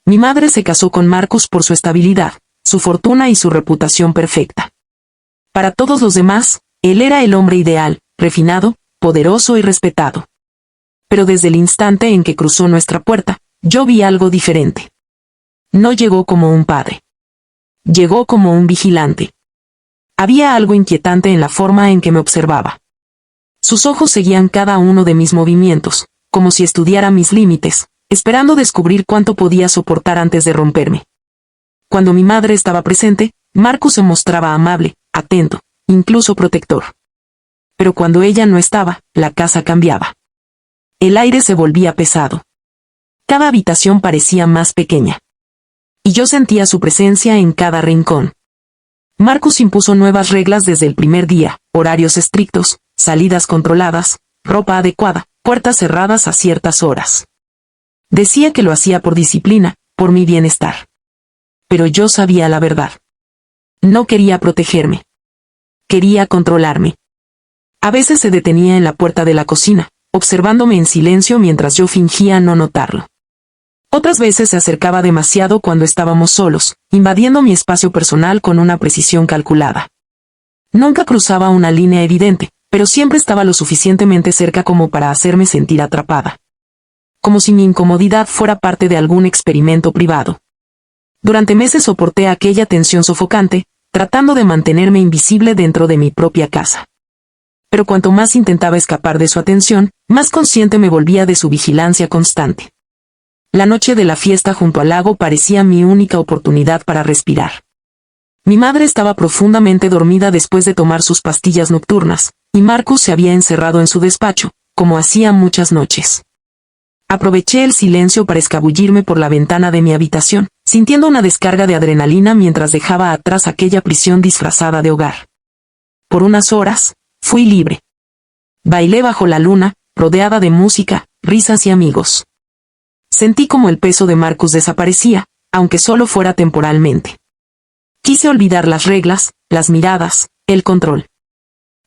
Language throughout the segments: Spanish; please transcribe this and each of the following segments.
Mi madre se casó con Marcus por su estabilidad, su fortuna y su reputación perfecta. Para todos los demás, él era el hombre ideal, refinado, poderoso y respetado. Pero desde el instante en que cruzó nuestra puerta, yo vi algo diferente. No llegó como un padre. Llegó como un vigilante. Había algo inquietante en la forma en que me observaba. Sus ojos seguían cada uno de mis movimientos, como si estudiara mis límites, esperando descubrir cuánto podía soportar antes de romperme. Cuando mi madre estaba presente, Marcus se mostraba amable, atento, incluso protector. Pero cuando ella no estaba, la casa cambiaba. El aire se volvía pesado. Cada habitación parecía más pequeña. Y yo sentía su presencia en cada rincón. Marcus impuso nuevas reglas desde el primer día: horarios estrictos, salidas controladas, ropa adecuada, puertas cerradas a ciertas horas. Decía que lo hacía por disciplina, por mi bienestar. Pero yo sabía la verdad. No quería protegerme. Quería controlarme. A veces se detenía en la puerta de la cocina, observándome en silencio mientras yo fingía no notarlo. Otras veces se acercaba demasiado cuando estábamos solos, invadiendo mi espacio personal con una precisión calculada. Nunca cruzaba una línea evidente, pero siempre estaba lo suficientemente cerca como para hacerme sentir atrapada. Como si mi incomodidad fuera parte de algún experimento privado. Durante meses soporté aquella tensión sofocante, tratando de mantenerme invisible dentro de mi propia casa. Pero cuanto más intentaba escapar de su atención, más consciente me volvía de su vigilancia constante. La noche de la fiesta junto al lago parecía mi única oportunidad para respirar. Mi madre estaba profundamente dormida después de tomar sus pastillas nocturnas, y Marcus se había encerrado en su despacho, como hacía muchas noches. Aproveché el silencio para escabullirme por la ventana de mi habitación, sintiendo una descarga de adrenalina mientras dejaba atrás aquella prisión disfrazada de hogar. Por unas horas, fui libre. Bailé bajo la luna, rodeada de música, risas y amigos. Sentí como el peso de Marcus desaparecía, aunque solo fuera temporalmente. Quise olvidar las reglas, las miradas, el control.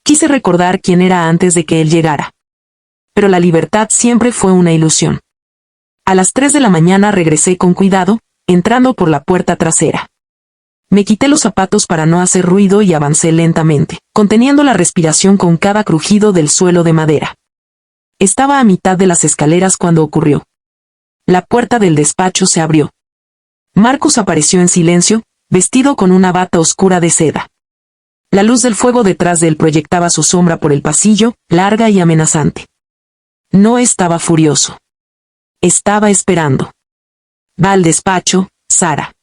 Quise recordar quién era antes de que él llegara. Pero la libertad siempre fue una ilusión. A las 3 de la mañana regresé con cuidado, entrando por la puerta trasera. Me quité los zapatos para no hacer ruido y avancé lentamente, conteniendo la respiración con cada crujido del suelo de madera. Estaba a mitad de las escaleras cuando ocurrió. La puerta del despacho se abrió. Marcus apareció en silencio, vestido con una bata oscura de seda. La luz del fuego detrás de él proyectaba su sombra por el pasillo, larga y amenazante. No estaba furioso. Estaba esperando. Va al despacho, Sara.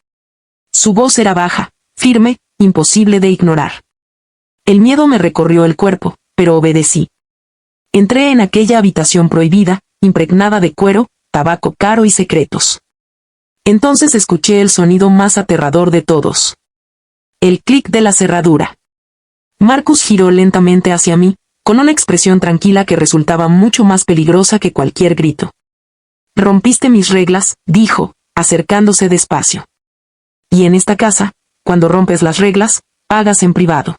Su voz era baja, firme, imposible de ignorar. El miedo me recorrió el cuerpo, pero obedecí. Entré en aquella habitación prohibida, impregnada de cuero, tabaco caro y secretos. Entonces escuché el sonido más aterrador de todos. El clic de la cerradura. Marcus giró lentamente hacia mí, con una expresión tranquila que resultaba mucho más peligrosa que cualquier grito. Rompiste mis reglas, dijo, acercándose despacio. Y en esta casa, cuando rompes las reglas, pagas en privado.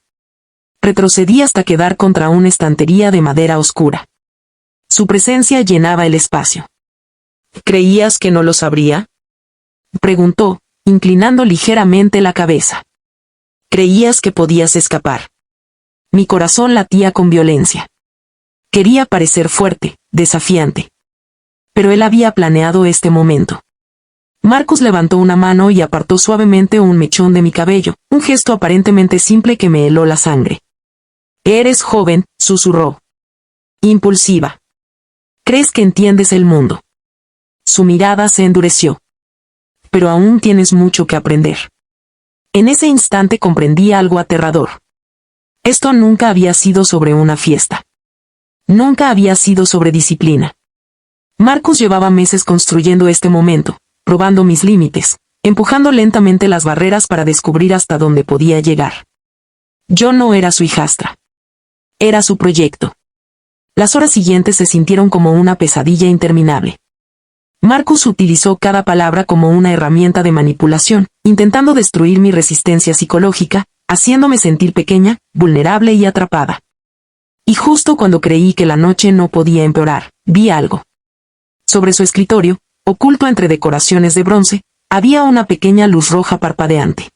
Retrocedí hasta quedar contra una estantería de madera oscura. Su presencia llenaba el espacio. ¿Creías que no lo sabría?, preguntó, inclinando ligeramente la cabeza. ¿Creías que podías escapar? Mi corazón latía con violencia. Quería parecer fuerte, desafiante. Pero él había planeado este momento. Marcus levantó una mano y apartó suavemente un mechón de mi cabello, un gesto aparentemente simple que me heló la sangre. Eres joven, susurró. Impulsiva. ¿Crees que entiendes el mundo? Su mirada se endureció. Pero aún tienes mucho que aprender. En ese instante comprendí algo aterrador. Esto nunca había sido sobre una fiesta. Nunca había sido sobre disciplina. Marcus llevaba meses construyendo este momento, probando mis límites, empujando lentamente las barreras para descubrir hasta dónde podía llegar. Yo no era su hijastra. Era su proyecto. Las horas siguientes se sintieron como una pesadilla interminable. Marcus utilizó cada palabra como una herramienta de manipulación, intentando destruir mi resistencia psicológica, haciéndome sentir pequeña, vulnerable y atrapada. Y justo cuando creí que la noche no podía empeorar, vi algo. Sobre su escritorio, oculto entre decoraciones de bronce, Había una pequeña luz roja parpadeante.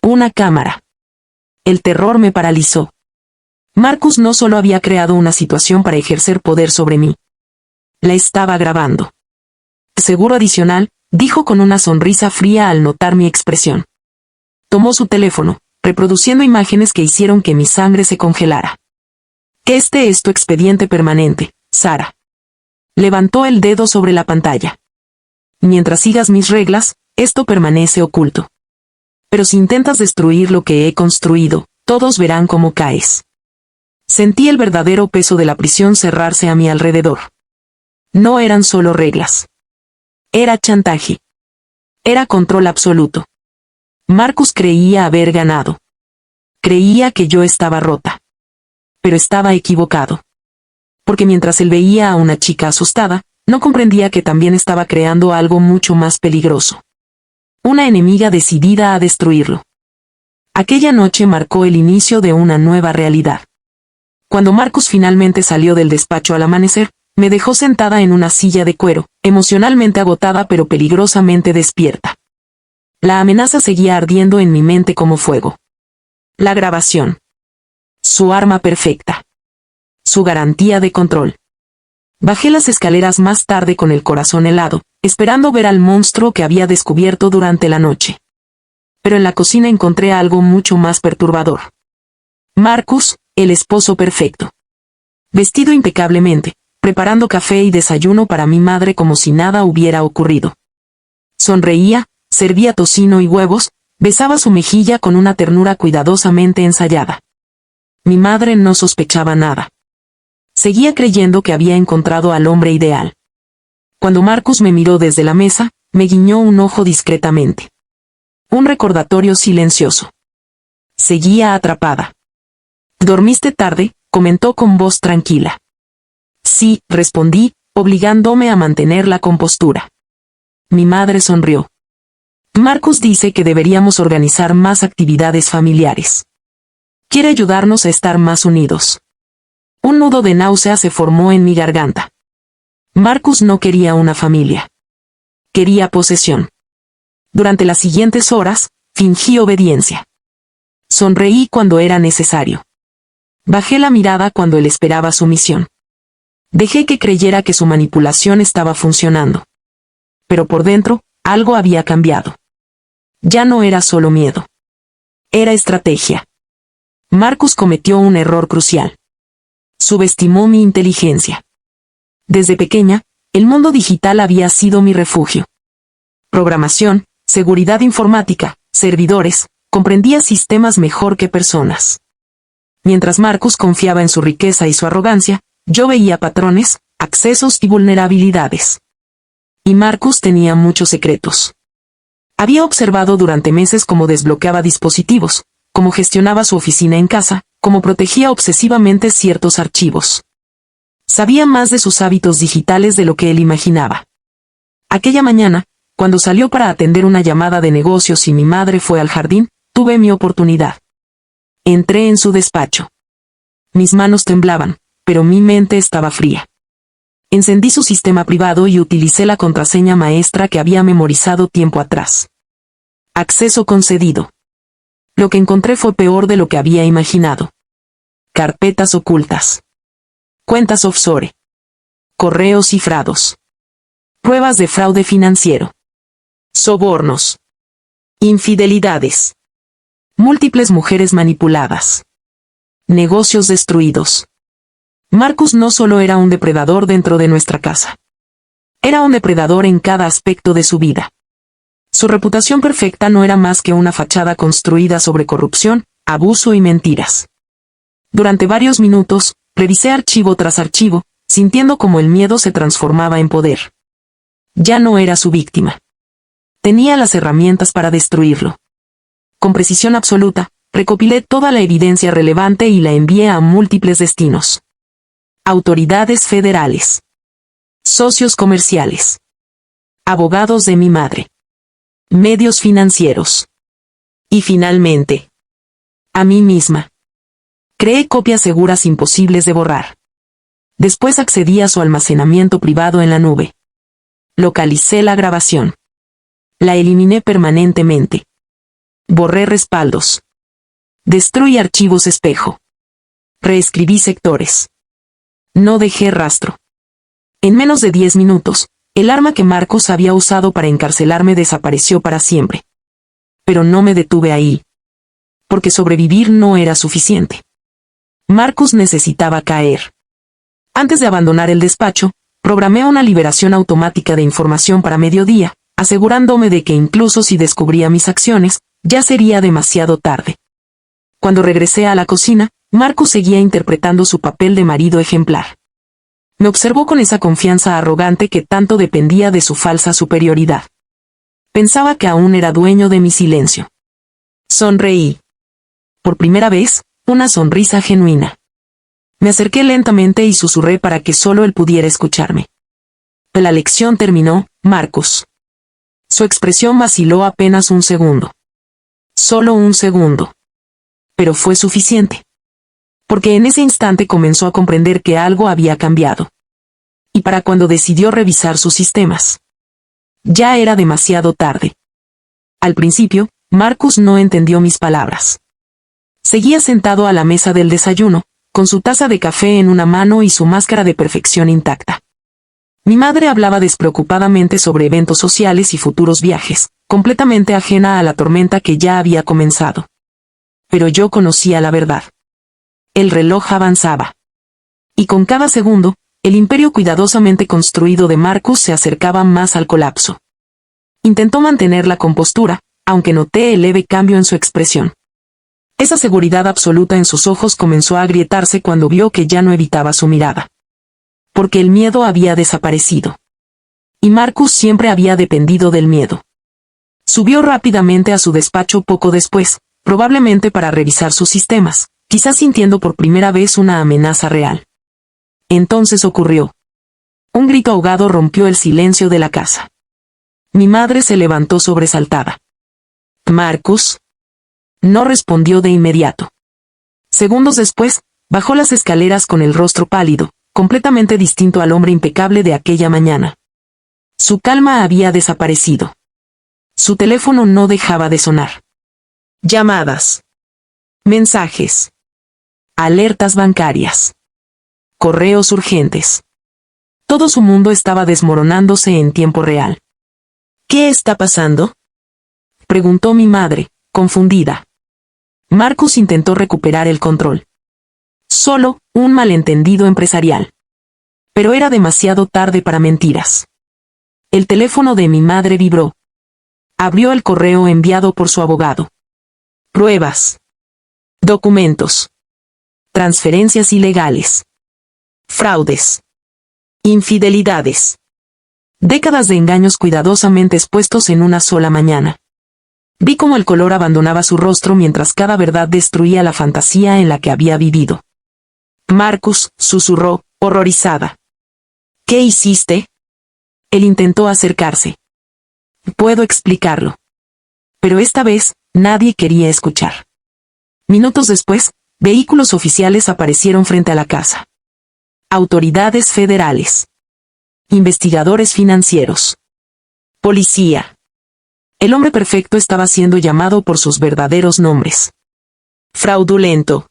Una cámara. El terror me paralizó. Marcus no solo había creado una situación para ejercer poder sobre mí. La estaba grabando. Seguro adicional, dijo con una sonrisa fría al notar mi expresión. Tomó su teléfono, reproduciendo imágenes que hicieron que mi sangre se congelara. Este es tu expediente permanente, Sara. Levantó el dedo sobre la pantalla. Mientras sigas mis reglas, esto permanece oculto. Pero si intentas destruir lo que he construido, todos verán cómo caes. Sentí el verdadero peso de la prisión cerrarse a mi alrededor. No eran solo reglas. Era chantaje. Era control absoluto. Marcus creía haber ganado. Creía que yo estaba rota. Pero estaba equivocado. Porque mientras él veía a una chica asustada, no comprendía que también estaba creando algo mucho más peligroso. Una enemiga decidida a destruirlo. Aquella noche marcó el inicio de una nueva realidad. Cuando Marcus finalmente salió del despacho al amanecer, me dejó sentada en una silla de cuero, emocionalmente agotada pero peligrosamente despierta. La amenaza seguía ardiendo en mi mente como fuego. La grabación. Su arma perfecta. Su garantía de control. Bajé las escaleras más tarde con el corazón helado, esperando ver al monstruo que había descubierto durante la noche. Pero en la cocina encontré algo mucho más perturbador. Marcus, el esposo perfecto. Vestido impecablemente, preparando café y desayuno para mi madre como si nada hubiera ocurrido. Sonreía, servía tocino y huevos, besaba su mejilla con una ternura cuidadosamente ensayada. Mi madre no sospechaba nada. Seguía creyendo que había encontrado al hombre ideal. Cuando Marcus me miró desde la mesa, me guiñó un ojo discretamente. Un recordatorio silencioso. Seguía atrapada. ¿Dormiste tarde?, comentó con voz tranquila. Sí, respondí, obligándome a mantener la compostura. Mi madre sonrió. Marcus dice que deberíamos organizar más actividades familiares. Quiere ayudarnos a estar más unidos. Un nudo de náusea se formó en mi garganta. Marcus no quería una familia. Quería posesión. Durante las siguientes horas, fingí obediencia. Sonreí cuando era necesario. Bajé la mirada cuando él esperaba sumisión. Dejé que creyera que su manipulación estaba funcionando. Pero por dentro, algo había cambiado. Ya no era solo miedo. Era estrategia. Marcus cometió un error crucial. Subestimó mi inteligencia. Desde pequeña, el mundo digital había sido mi refugio. Programación, seguridad informática, servidores, comprendía sistemas mejor que personas. Mientras Marcus confiaba en su riqueza y su arrogancia, yo veía patrones, accesos y vulnerabilidades. Y Marcus tenía muchos secretos. Había observado durante meses cómo desbloqueaba dispositivos, cómo gestionaba su oficina en casa, cómo protegía obsesivamente ciertos archivos. Sabía más de sus hábitos digitales de lo que él imaginaba. Aquella mañana, cuando salió para atender una llamada de negocios y mi madre fue al jardín, tuve mi oportunidad. Entré en su despacho. Mis manos temblaban, pero mi mente estaba fría. Encendí su sistema privado y utilicé la contraseña maestra que había memorizado tiempo atrás. Acceso concedido. Lo que encontré fue peor de lo que había imaginado. Carpetas ocultas. Cuentas offshore. Correos cifrados. Pruebas de fraude financiero. Sobornos. Infidelidades. Múltiples mujeres manipuladas. Negocios destruidos. Marcus no solo era un depredador dentro de nuestra casa. Era un depredador en cada aspecto de su vida. Su reputación perfecta no era más que una fachada construida sobre corrupción, abuso y mentiras. Durante varios minutos, revisé archivo tras archivo, sintiendo cómo el miedo se transformaba en poder. Ya no era su víctima. Tenía las herramientas para destruirlo. Con precisión absoluta, recopilé toda la evidencia relevante y la envié a múltiples destinos. Autoridades federales. Socios comerciales. Abogados de mi madre. Medios financieros. Y finalmente, a mí misma. Creé copias seguras imposibles de borrar. Después accedí a su almacenamiento privado en la nube. Localicé la grabación. La eliminé permanentemente. Borré respaldos. Destruí archivos espejo. Reescribí sectores. No dejé rastro. En menos de 10 minutos, el arma que Marcos había usado para encarcelarme desapareció para siempre. Pero no me detuve ahí. Porque sobrevivir no era suficiente. Marcos necesitaba caer. Antes de abandonar el despacho, programé una liberación automática de información para mediodía, asegurándome de que incluso si descubría mis acciones, ya sería demasiado tarde. Cuando regresé a la cocina, Marcos seguía interpretando su papel de marido ejemplar. Me observó con esa confianza arrogante que tanto dependía de su falsa superioridad. Pensaba que aún era dueño de mi silencio. Sonreí. Por primera vez, una sonrisa genuina. Me acerqué lentamente y susurré para que solo él pudiera escucharme. La lección terminó, Marcos. Su expresión vaciló apenas un segundo. Solo un segundo. Pero fue suficiente. Porque en ese instante comenzó a comprender que algo había cambiado. Y para cuando decidió revisar sus sistemas, ya era demasiado tarde. Al principio, Marcos no entendió mis palabras. Seguía sentado a la mesa del desayuno, con su taza de café en una mano y su máscara de perfección intacta. Mi madre hablaba despreocupadamente sobre eventos sociales y futuros viajes, completamente ajena a la tormenta que ya había comenzado. Pero yo conocía la verdad. El reloj avanzaba. Y con cada segundo, el imperio cuidadosamente construido de Marcos se acercaba más al colapso. Intentó mantener la compostura, aunque noté el leve cambio en su expresión. Esa seguridad absoluta en sus ojos comenzó a agrietarse cuando vio que ya no evitaba su mirada. Porque el miedo había desaparecido. Y Marcos siempre había dependido del miedo. Subió rápidamente a su despacho poco después, probablemente para revisar sus sistemas, quizás sintiendo por primera vez una amenaza real. Entonces ocurrió. Un grito ahogado rompió el silencio de la casa. Mi madre se levantó sobresaltada. «Marcos». No respondió de inmediato. Segundos después, bajó las escaleras con el rostro pálido, completamente distinto al hombre impecable de aquella mañana. Su calma había desaparecido. Su teléfono no dejaba de sonar. Llamadas. Mensajes. Alertas bancarias. Correos urgentes. Todo su mundo estaba desmoronándose en tiempo real. ¿Qué está pasando?, preguntó mi madre, confundida. Marcos intentó recuperar el control. Solo un malentendido empresarial. Pero era demasiado tarde para mentiras. El teléfono de mi madre vibró. Abrió el correo enviado por su abogado. Pruebas. Documentos. Transferencias ilegales. Fraudes. Infidelidades. Décadas de engaños cuidadosamente expuestos en una sola mañana. Vi cómo el color abandonaba su rostro mientras cada verdad destruía la fantasía en la que había vivido. Marcos, susurró, horrorizada. ¿Qué hiciste? Él intentó acercarse. Puedo explicarlo. Pero esta vez, nadie quería escuchar. Minutos después, vehículos oficiales aparecieron frente a la casa. Autoridades federales. Investigadores financieros. Policía. El hombre perfecto estaba siendo llamado por sus verdaderos nombres. Fraudulento.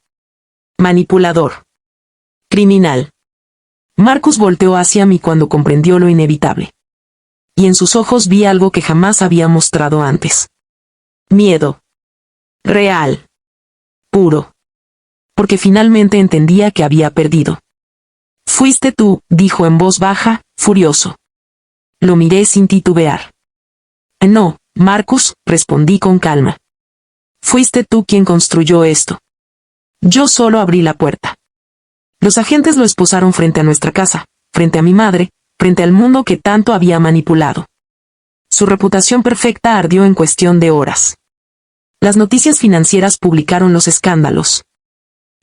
Manipulador. Criminal. Marcos volteó hacia mí cuando comprendió lo inevitable. Y en sus ojos vi algo que jamás había mostrado antes. Miedo. Real. Puro. Porque finalmente entendía que había perdido. Fuiste tú, dijo en voz baja, furioso. Lo miré sin titubear. No, Marcos, respondí con calma. Fuiste tú quien construyó esto. Yo solo abrí la puerta. Los agentes lo esposaron frente a nuestra casa, frente a mi madre, frente al mundo que tanto había manipulado. Su reputación perfecta ardió en cuestión de horas. Las noticias financieras publicaron los escándalos.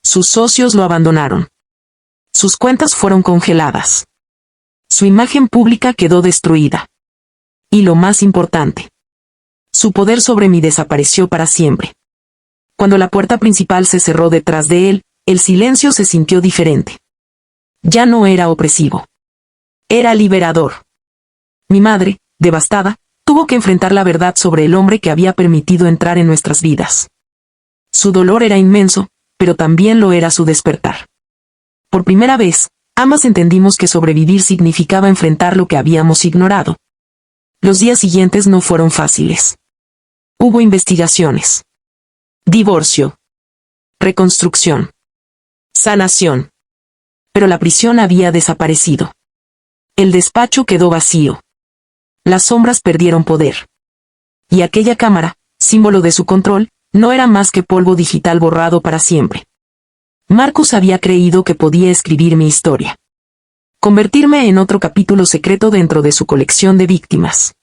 Sus socios lo abandonaron. Sus cuentas fueron congeladas. Su imagen pública quedó destruida. Y lo más importante, su poder sobre mí desapareció para siempre. Cuando la puerta principal se cerró detrás de él, el silencio se sintió diferente. Ya no era opresivo. Era liberador. Mi madre, devastada, Tuvo que enfrentar la verdad sobre el hombre que había permitido entrar en nuestras vidas. Su dolor era inmenso, pero también lo era su despertar. Por primera vez, ambas entendimos que sobrevivir significaba enfrentar lo que habíamos ignorado. Los días siguientes no fueron fáciles. Hubo investigaciones. Divorcio. Reconstrucción. Sanación. Pero la prisión había desaparecido. El despacho quedó vacío. Las sombras perdieron poder. Y aquella cámara, símbolo de su control, no era más que polvo digital borrado para siempre. Marcus había creído que podía escribir mi historia. Convertirme en otro capítulo secreto dentro de su colección de víctimas.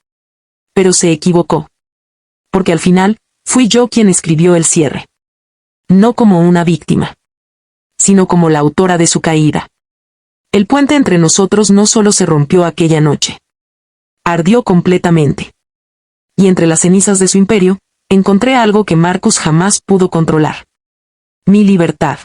Pero se equivocó. Porque al final, fui yo quien escribió el cierre. No como una víctima, sino como la autora de su caída. El puente entre nosotros no solo se rompió aquella noche. Ardió completamente. Y entre las cenizas de su imperio, encontré algo que Marcus jamás pudo controlar. Mi libertad.